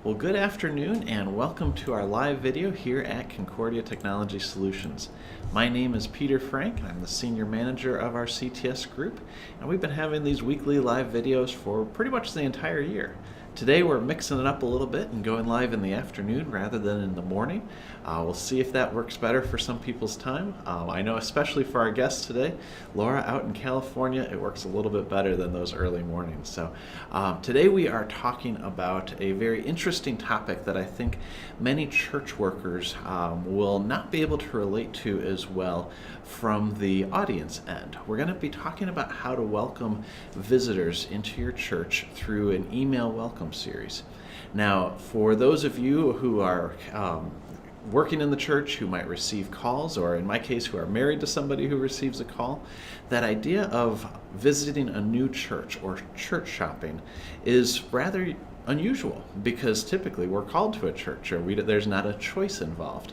Well, good afternoon and welcome to our live video here at Concordia Technology Solutions. My name is Peter Frank, and I'm the Senior Manager of our CTS group, and we've been having these weekly live videos for pretty much the entire year. Today we're mixing it up a little bit and going live in the afternoon rather than in the morning. We'll see if that works better for some people's time. I know especially for our guests today, Laura out in California, it works a little bit better than those early mornings. So today we are talking about a very interesting topic that I think many church workers will not be able to relate to as well from the audience end. We're going to be talking about how to welcome visitors into your church through an email welcome series. Now, for those of you who are working in the church, who might receive calls, or in my case, who are married to somebody who receives a call, that idea of visiting a new church or church shopping is rather unusual because typically we're called to a church or there's not a choice involved.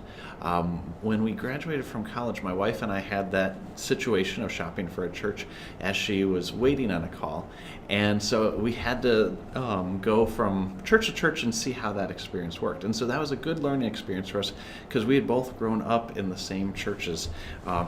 When we graduated from college, my wife and I had that situation of shopping for a church as she was waiting on a call. And so we had to go from church to church and see how that experience worked. And so that was a good learning experience for us because we had both grown up in the same churches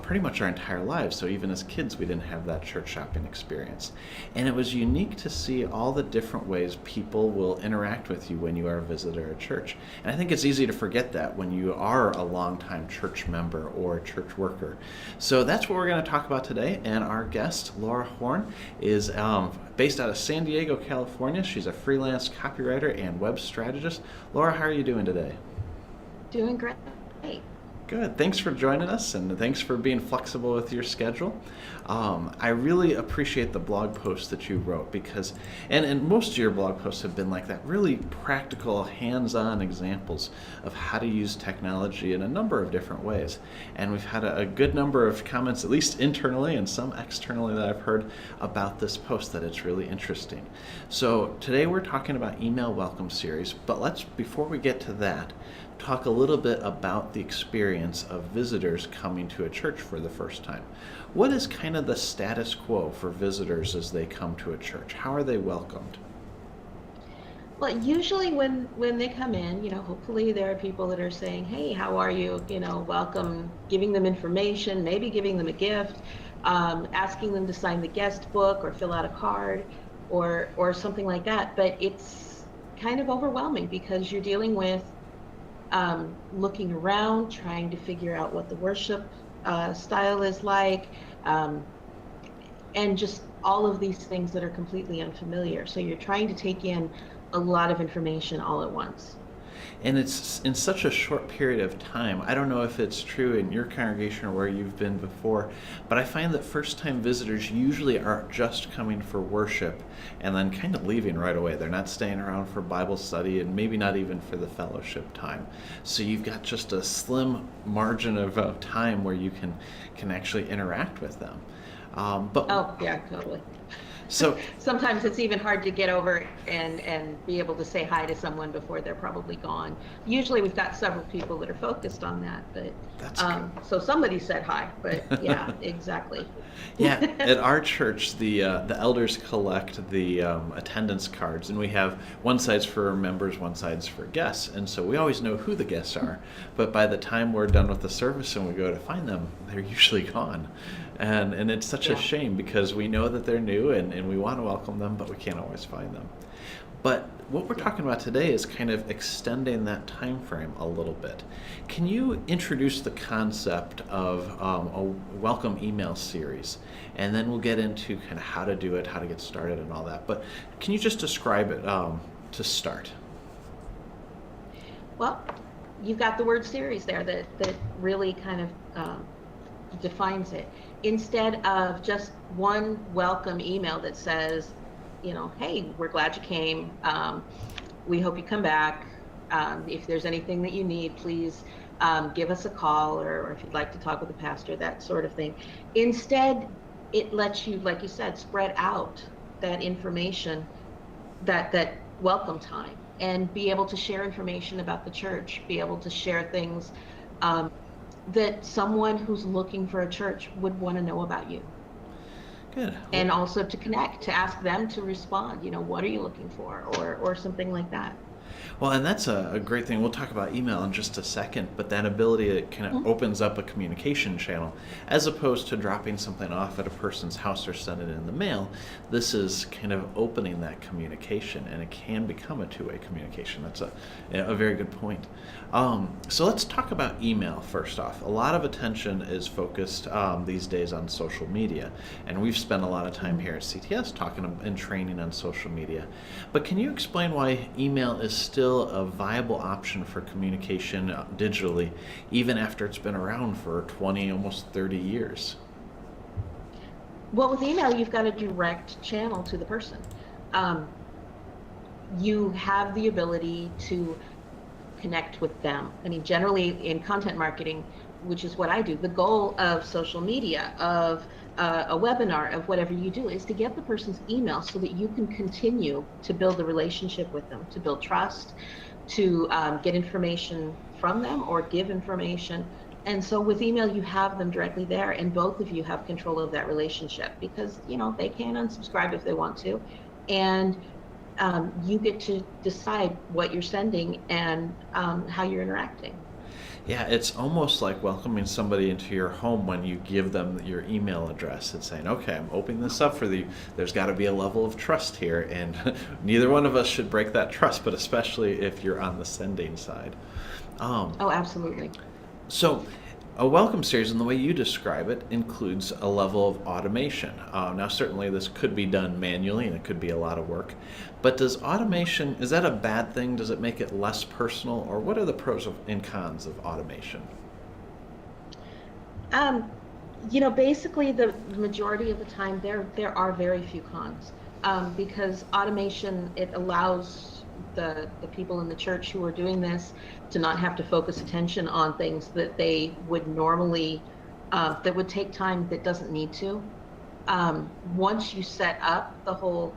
pretty much our entire lives. So even as kids, we didn't have that church shopping experience. And it was unique to see all the different ways people will interact with you when you are a visitor at church. And I think it's easy to forget that when you are a longtime church member or church worker. So that's what we're going to talk about today. And our guest, Laura Horn, is based out of San Diego, California. She's a freelance copywriter and web strategist. Laura, how are you doing today? Doing great. Good. Thanks for joining us, and thanks for being flexible with your schedule. I really appreciate the blog post that you wrote because, and most of your blog posts have been like that, really practical, hands-on examples of how to use technology in a number of different ways. And we've had a good number of comments, at least internally and some externally, that I've heard about this post, that it's really interesting. So today we're talking about email welcome series, but before we get to that, talk a little bit about the experience of visitors coming to a church for the first time. What is kind of the status quo for visitors as they come to a church? How are they welcomed? Well, usually when they come in, hopefully there are people that are saying, hey, how are you? Welcome, giving them information, maybe giving them a gift, asking them to sign the guest book or fill out a card or something like that. But it's kind of overwhelming because you're dealing with looking around, trying to figure out what the worship style is like, and just all of these things that are completely unfamiliar. So you're trying to take in a lot of information all at once. And it's in such a short period of time. I don't know if it's true in your congregation or where you've been before, but I find that first-time visitors usually are just coming for worship and then kind of leaving right away. They're not staying around for Bible study and maybe not even for the fellowship time. So you've got just a slim margin of time where you can actually interact with them. Oh, yeah, totally. So sometimes it's even hard to get over and be able to say hi to someone before they're probably gone. Usually we've got several people that are focused on that, but so somebody said hi, but yeah, exactly. Yeah, at our church, the elders collect the attendance cards, and we have one side's for members, one side's for guests, and so we always know who the guests are, but by the time we're done with the service and we go to find them, they're usually gone. And it's such a shame because we know that they're new and we want to welcome them, but we can't always find them. But what we're talking about today is kind of extending that time frame a little bit. Can you introduce the concept of a welcome email series? And then we'll get into kind of how to do it, how to get started and all that. But can you just describe it to start? Well, you've got the word series there that really kind of defines it. Instead of just one welcome email that says, hey, we're glad you came. We hope you come back. If there's anything that you need, please give us a call, or if you'd like to talk with the pastor, that sort of thing. Instead, it lets you, like you said, spread out that information, that welcome time, and be able to share information about the church, be able to share things that someone who's looking for a church would want to know about you. Good. And also to connect, to ask them to respond, what are you looking for, or something like that. Well, and that's a great thing. We'll talk about email in just a second, but that ability, it kind of Mhm. opens up a communication channel as opposed to dropping something off at a person's house or sending it in the mail. This is kind of opening that communication, and it can become a two-way communication. That's a very good point. So let's talk about email first off. A lot of attention is focused these days on social media, and we've spent a lot of time here at CTS talking and training on social media. But can you explain why email is still a viable option for communication digitally, even after it's been around for 20, almost 30 years? Well, with email, you've got a direct channel to the person. Um, you have the ability to connect with them. I mean, generally in content marketing, which is what I do, the goal of social media, of a webinar, of whatever you do, is to get the person's email so that you can continue to build a relationship with them, to build trust, to get information from them or give information. And so with email, you have them directly there, and both of you have control of that relationship because, they can unsubscribe if they want to. And you get to decide what you're sending and how you're interacting. Yeah, it's almost like welcoming somebody into your home when you give them your email address and saying, okay, I'm opening this up for you. There's got to be a level of trust here, and neither one of us should break that trust, but especially if you're on the sending side. Um, Oh, absolutely. So, a welcome series, in the way you describe it, includes a level of automation. Now, certainly this could be done manually and it could be a lot of work, but does automation, is that a bad thing? Does it make it less personal, or what are the pros and cons of automation? Um, Basically, the majority of the time, there are very few cons, because automation, it allows the people in the church who are doing this to not have to focus attention on things that they would normally that would take time that doesn't need to. Once you set up the whole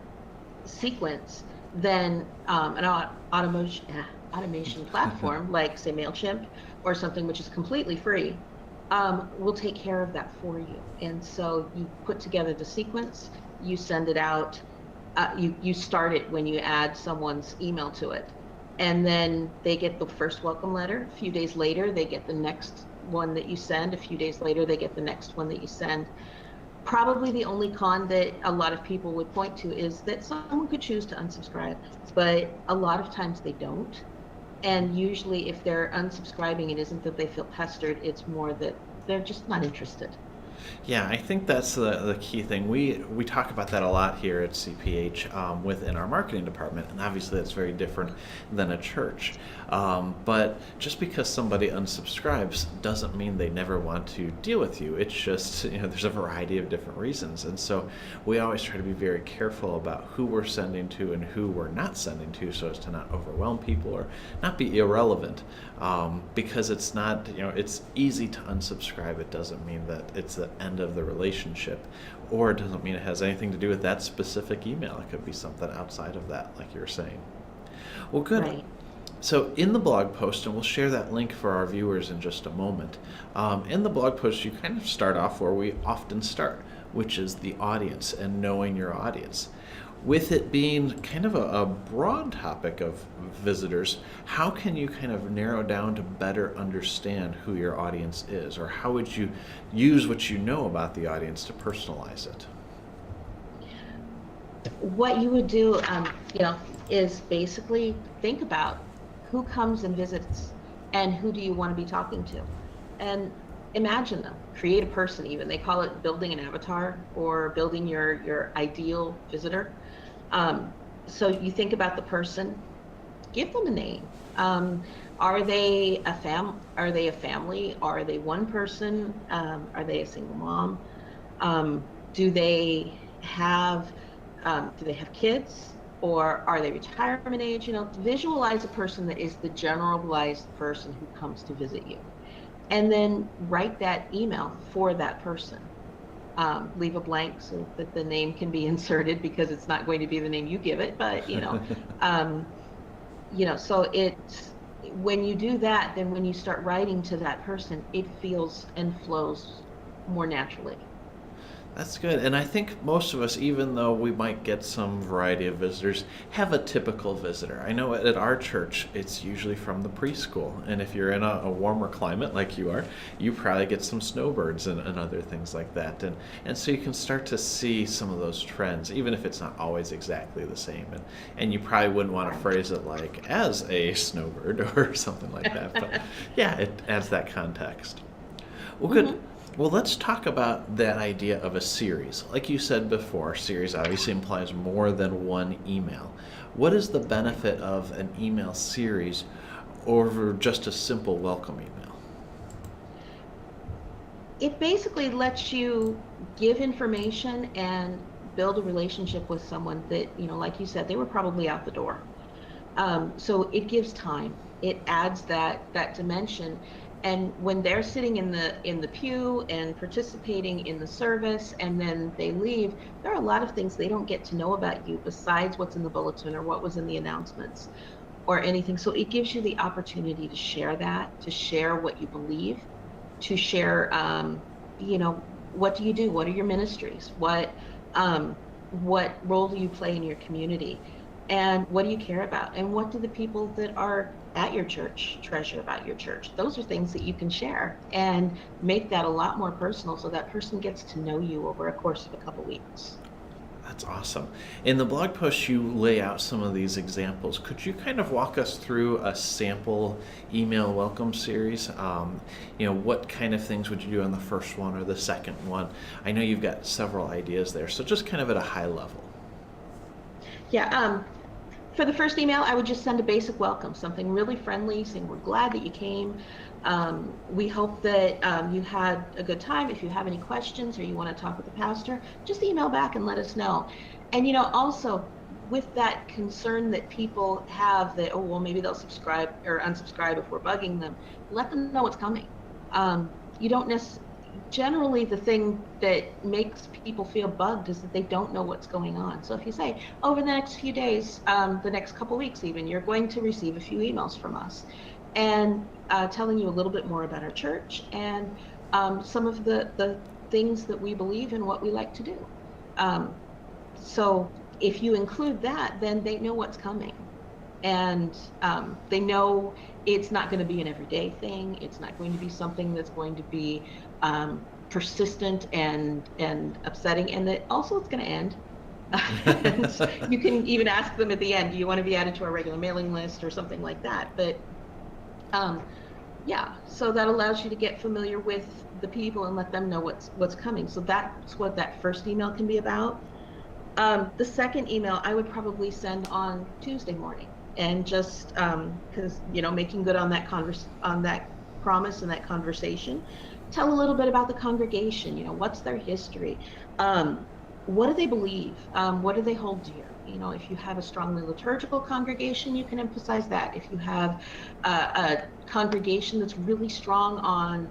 sequence, then an automation platform like, say, MailChimp or something which is completely free will take care of that for you. And so you put together the sequence, you send it out, you start it when you add someone's email to it. And then they get the first welcome letter. A few days later, they get the next one that you send. A few days later, they get the next one that you send. Probably the only con that a lot of people would point to is that someone could choose to unsubscribe, but a lot of times they don't. And usually if they're unsubscribing, it isn't that they feel pestered, it's more that they're just not interested. Yeah, I think that's the key thing. We talk about that a lot here at CPH within our marketing department, and obviously that's very different than a church. But just because somebody unsubscribes doesn't mean they never want to deal with you. It's just, there's a variety of different reasons, and so we always try to be very careful about who we're sending to and who we're not sending to, so as to not overwhelm people or not be irrelevant. Because it's not, it's easy to unsubscribe. It doesn't mean that it's the end of the relationship, or it doesn't mean it has anything to do with that specific email. It could be something outside of that, like you were saying. Well, good. Right. So in the blog post, and we'll share that link for our viewers in just a moment, in the blog post, you kind of start off where we often start, which is the audience and knowing your audience. With it being kind of a broad topic of visitors, how can you kind of narrow down to better understand who your audience is? Or how would you use what you know about the audience to personalize it? What you would do, is basically think about who comes and visits and who do you want to be talking to, and imagine them. Create a person. Even they call it building an avatar or building your ideal visitor. So you think about the person, give them a name. Are they a Are they a family? Are they one person? Are they a single mom? Do they have kids, or are they retirement age? Visualize a person that is the generalized person who comes to visit you, and then write that email for that person. Leave a blank so that the name can be inserted, because it's not going to be the name you give it, but so it's, when you do that, then when you start writing to that person, it feels and flows more naturally. That's good. And I think most of us, even though we might get some variety of visitors, have a typical visitor. I know at our church, it's usually from the preschool. And if you're in a warmer climate like you are, you probably get some snowbirds and other things like that. And so you can start to see some of those trends, even if it's not always exactly the same. And you probably wouldn't want to phrase it like as a snowbird or something like that. But yeah, it adds that context. Well, good. Mhm. Well, let's talk about that idea of a series. Like you said before, series obviously implies more than one email. What is the benefit of an email series over just a simple welcome email? It basically lets you give information and build a relationship with someone that, like you said, they were probably out the door. So it gives time. It adds that dimension. And when they're sitting in the pew and participating in the service, and then they leave, there are a lot of things they don't get to know about you besides what's in the bulletin or what was in the announcements or anything. So it gives you the opportunity to share that, to share what you believe, to share, you know, what do you do? What are your ministries? What role do you play in your community? And what do you care about? And what do the people that are at your church treasure about your church? Those are things that you can share and make that a lot more personal so that person gets to know you over a course of a couple weeks. That's awesome. In the blog post, you lay out some of these examples. Could you kind of walk us through a sample email welcome series? What kind of things would you do on the first one or the second one? I know you've got several ideas there, so just kind of at a high level. Yeah, for the first email, I would just send a basic welcome, something really friendly, saying we're glad that you came. We hope that you had a good time. If you have any questions or you want to talk with the pastor, just email back and let us know. And also with that concern that people have that, oh, well, maybe they'll subscribe or unsubscribe if we're bugging them, let them know what's coming. You don't necessarily, generally the thing that makes people feel bugged is that they don't know what's going on. So if you say over the next few days, the next couple weeks even, you're going to receive a few emails from us and telling you a little bit more about our church and some of the things that we believe and what we like to do. So if you include that, then they know what's coming. And they know it's not going to be an everyday thing. It's not going to be something that's going to be persistent and upsetting, and that also it's going to end. And you can even ask them at the end, do you want to be added to our regular mailing list or something like that? But yeah, so that allows you to get familiar with the people and let them know what's coming. So that's what that first email can be about. The second email I would probably send on Tuesday morning, and just because making good on that promise and that conversation. Tell a little bit about the congregation. What's their history? What do they believe? What do they hold dear? If you have a strongly liturgical congregation, you can emphasize that. If you have a congregation that's really strong on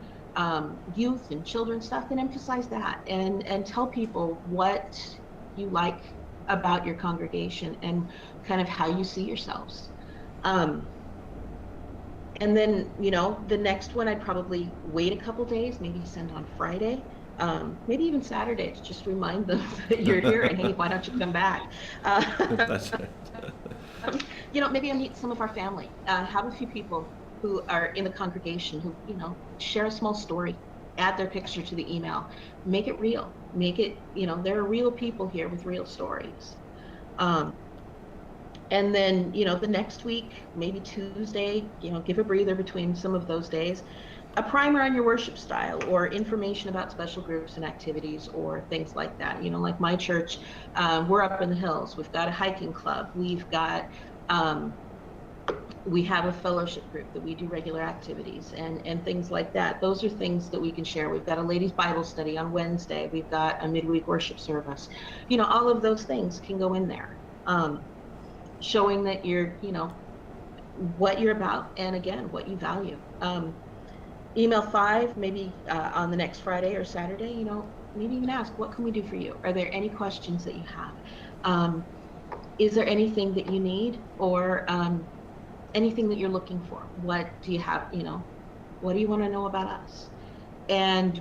youth and children's stuff, then emphasize that and tell people what you like about your congregation and kind of how you see yourselves. And then, the next one, I'd probably wait a couple days, maybe send on Friday, maybe even Saturday, to just remind them that you're here and hey, why don't you come back? That's right. Maybe I'll meet some of our family, have a few people who are in the congregation who, share a small story, add their picture to the email, make it real, make it, there are real people here with real stories. And then, the next week, maybe Tuesday, give a breather between some of those days, a primer on your worship style or information about special groups and activities or things like that. Like my church, we're up in the hills. We've got a hiking club. We've got, we have a fellowship group that we do regular activities and things like that. Those are things that we can share. We've got a ladies' Bible study on Wednesday. We've got a midweek worship service. All of those things can go in there. Showing that you're, what you're about, and again, what you value. Email 5, maybe on the next Friday or Saturday, maybe even ask, what can we do for you? Are there any questions that you have? Is there anything that you need or anything that you're looking for? What do you have, what do you want to know about us? And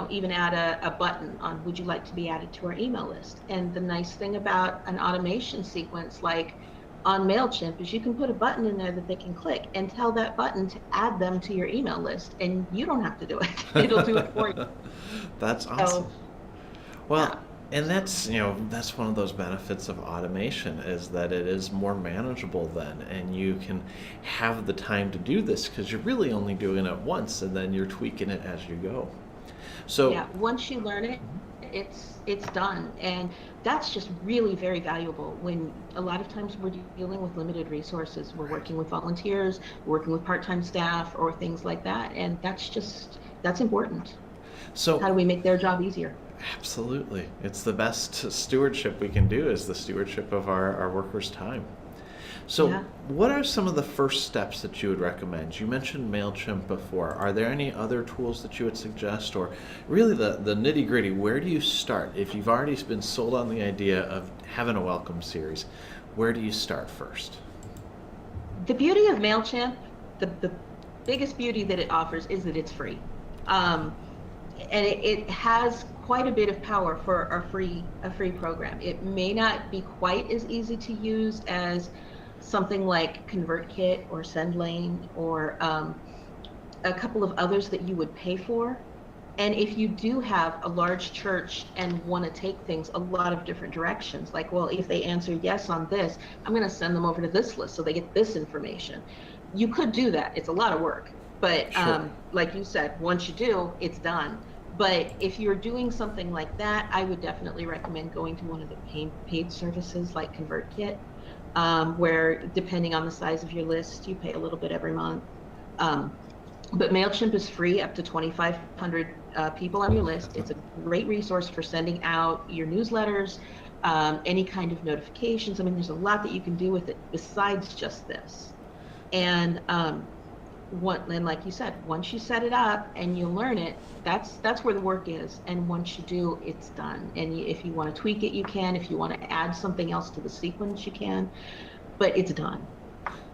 even add a button on, would you like to be added to our email list? And the nice thing about an automation sequence like on MailChimp is you can put a button in there that they can click and tell that button to add them to your email list, and you don't have to do it. It'll do it for you. That's So, awesome. yeah. Well, and that's one of those benefits of automation, is that it is more manageable then, and you can have the time to do this because you're really only doing it once, and then you're tweaking it as you go. So, Yeah, once you learn it, it's done, and that's just really very valuable. When a lot of times we're dealing with limited resources, we're working with volunteers, working with part-time staff, or things like that, and that's important. How do so we make their job easier? absolutely, it's the best stewardship we can do, is the stewardship of our workers' time. So, Yeah. what are some of the first steps that you would recommend? You mentioned MailChimp before. Are there any other tools that you would suggest? Or really the nitty gritty, where do you start? If you've already been sold on the idea of having a welcome series, where do you start first? The beauty of MailChimp, the biggest beauty that it offers is that it's free. Um, and it has quite a bit of power for a free program. It may not be quite as easy to use as something like ConvertKit or SendLane or a couple of others that you would pay for. And if you do have a large church and want to take things a lot of different directions, like, well, if they answer yes on this, I'm going to send them over to this list so they get this information. You could do that. It's a lot of work. But Sure. like you said, once you do, it's done. But if you're doing something like that, I would definitely recommend going to one of the paid services like ConvertKit, where depending on the size of your list, you pay a little bit every month. Um, but MailChimp is free up to 2,500 people on your list. It's a great resource for sending out your newsletters, any kind of notifications. I mean, there's a lot that you can do with it besides just this. And and like you said, once you set it up and you learn it, that's where the work is. And once you do, it's done. And if you want to tweak it, you can. If you want to add something else to the sequence, you can. But it's done.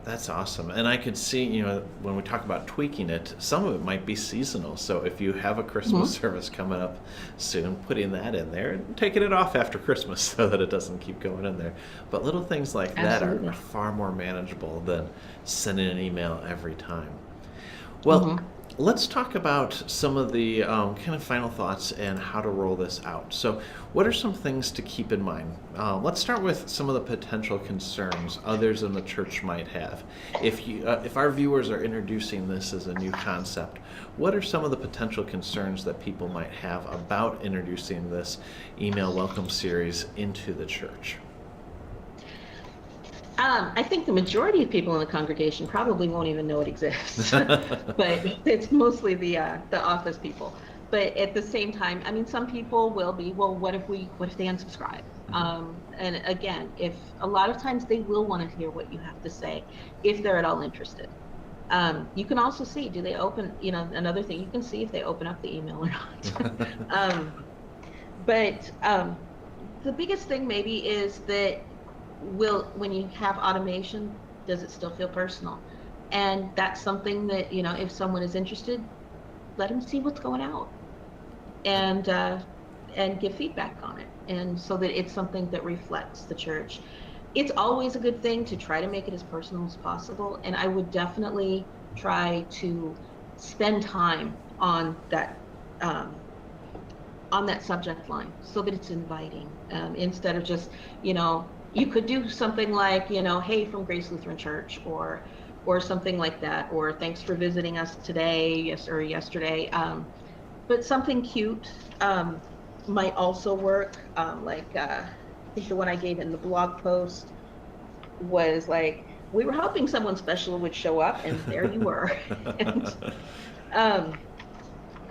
That's awesome. And I could see, when we talk about tweaking it, some of it might be seasonal. So if you have a Christmas Hmm. service coming up soon, putting that in there and taking it off after Christmas so that it doesn't keep going in there. But little things like that are Absolutely. far more manageable than sending an email every time. Well, Hmm. let's talk about some of the kind of final thoughts and how to roll this out. So, what are some things to keep in mind? Let's start with some of the potential concerns others in the church might have. If our viewers are introducing this as a new concept, what are some of the potential concerns that people might have about introducing this email welcome series into the church? I think the majority of people in the congregation probably won't even know it exists, but it's mostly the office people. But at the same time, I mean, some people will be, well, what if they unsubscribe? And again, if a lot of times they will want to hear what you have to say, if they're at all interested. You can also see, do they open, another thing, you can see if they open up the email or not. um, but the biggest thing maybe is that when you have automation, does it still feel personal? And that's something that, if someone is interested, let them see what's going out, and give feedback on it, and so that it's something that reflects the church. It's always a good thing to try to make it as personal as possible, and I would definitely try to spend time um, on that subject line so that it's inviting, instead of just, you could do something like, hey, from Grace Lutheran Church, or something like that, or thanks for visiting us today, yes, or yesterday. But something cute might also work. I think the one I gave in the blog post was like, we were hoping someone special would show up, and there you were. And um,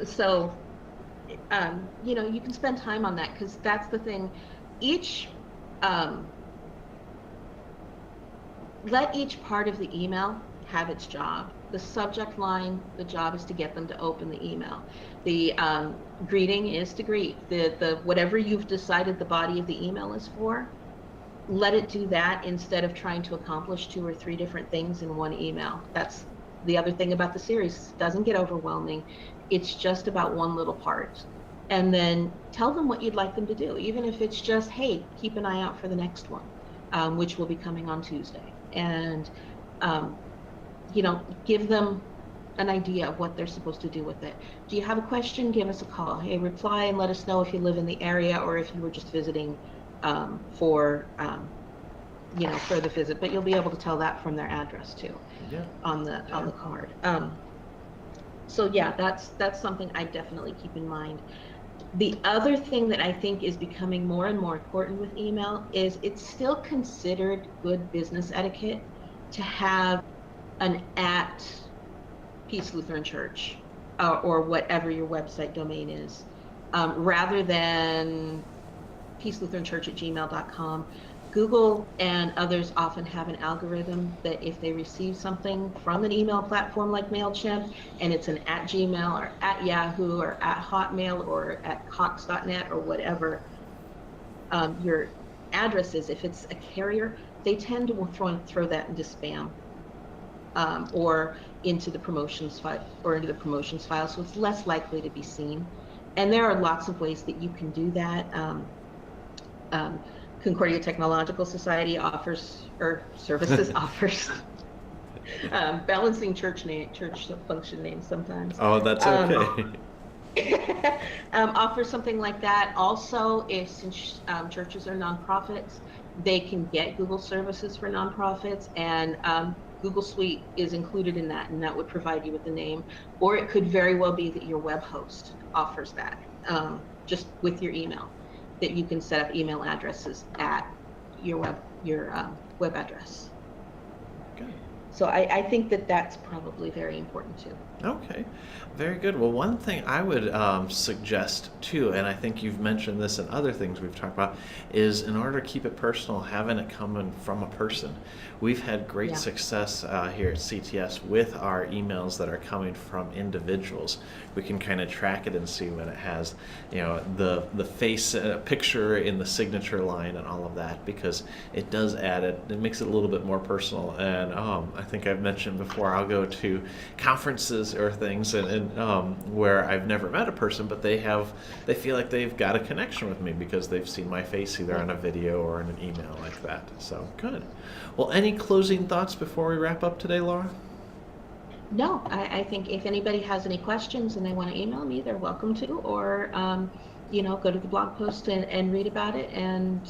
so you can spend time on that, because that's the thing. Each um, Let each part of the email have its job. The subject line, the job is to get them to open the email. The greeting is to greet. The whatever you've decided the body of the email is for, let it do that instead of trying to accomplish 2 or 3 different things in one email. the other thing about the series, doesn't get overwhelming. It's just about one little part. And then tell them what you'd like them to do, even if it's just, hey, keep an eye out for the next one, which will be coming on Tuesday. And, give them an idea of what they're supposed to do with it. Do you have a question? Give us a call. Hey, reply and let us know if you live in the area or if you were just visiting for the visit. But you'll be able to tell that from their address too, on the card. So yeah, that's something I definitely keep in mind. The other thing that I think is becoming more and more important with email is it's still considered good business etiquette to have an @ Peace Lutheran Church or whatever your website domain is, rather than peacelutheranchurch@gmail.com. Google and others often have an algorithm that if they receive something from an email platform like MailChimp and it's an @Gmail or @Yahoo or @Hotmail or @Cox.net or whatever your address is, if it's a carrier, they tend to throw that into spam or into the promotions file, so it's less likely to be seen. And there are lots of ways that you can do that. Concordia Technological Society offers balancing church function names sometimes. Oh, that's okay. Offers something like that. Also, since churches are nonprofits, they can get Google services for nonprofits, and Google Suite is included in that, and that would provide you with the name. Or it could very well be that your web host offers that, just with your email, that you can set up email addresses at your web address. Good. So I think that's probably very important too. Okay, very good. Well, one thing I would suggest too, and I think you've mentioned this and other things we've talked about, is in order to keep it personal, having it coming from a person. We've had great success here at CTS with our emails that are coming from individuals. We can kind of track it and see when it has, the face picture in the signature line and all of that, because it does add it. It makes it a little bit more personal. And I think I've mentioned before, I'll go to conferences or things and where I've never met a person, but they feel like they've got a connection with me because they've seen my face either on a video or in an email like that. So good. Well, any closing thoughts before we wrap up today, Laura? No, I think if anybody has any questions and they want to email me, they're welcome to, or go to the blog post and read about it, and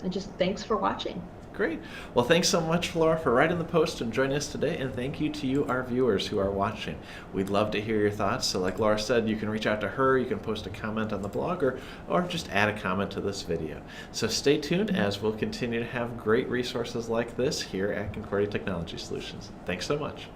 just thanks for watching. Great. Well, thanks so much, Laura, for writing the post and joining us today, and thank you to you, our viewers who are watching. We'd love to hear your thoughts. So like Laura said, you can reach out to her, you can post a comment on the blog, or just add a comment to this video. So stay tuned as we'll continue to have great resources like this here at Concordia Technology Solutions. Thanks so much.